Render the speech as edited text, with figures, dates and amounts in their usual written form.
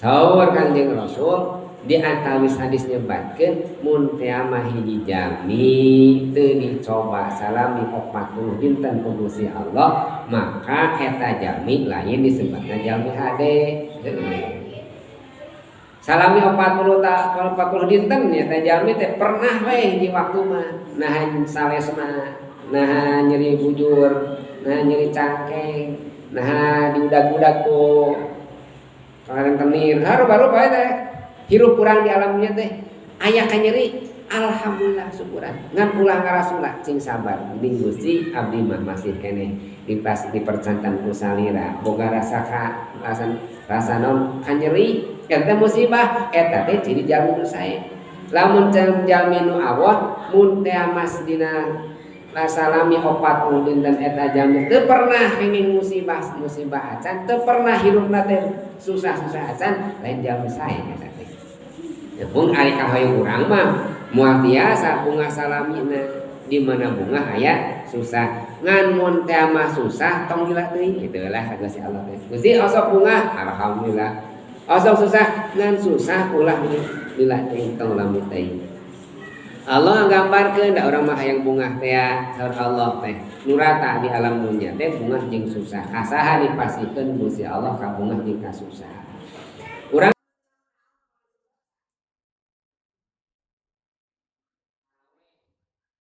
Saur Kanjeng Rasul di antawis hadis nyebatkeun mun teu mah hiji jami teu dicoba salami 40 dinten ku Gusti Allah maka eta jami lain disebutna jami hade. Salami 40 dinten nya teh jami teh pernah we hiji waktu mah nahan salesna, nahan nyeri bujur, nahan nyeri cangkeng, nahan diudag-udag ku rentenir baru bae teh hirup kurang di alamnya teh aya ka nyeri alhamdulillah syukuran ngan ulah ngarasula cing sabar geuning Gusti abdi mah masih keneh dipercantan ku salira boga rasa non ka nyeri eta musibah eta teh ciri jalmi nu sae lamun jalmi nu awon mun teh mas dina salami 40 dinten eta jalmi teu pernah kenging musibah acan teu pernah hirupna teh susah acan lain jalmi sae eta teh. Pun ari kahoyong urang mah moal tiasa bunga salamina di mana bunga aya susah ngan mun teh mah susah tong hilah teuing kitu lah ka Gusti Allah teh. Gusti osok bunga alhamdulillah. Osok susah ngan susah ulah hilah teuing tong lamit teuing. Allah nggambarkeun da urang mah hayang bungah teh saur Allah teh nurata di alam dunya teh bungah jeung susah kasaha dipasikeun Gusti Allah ka bungah jeung ka susah.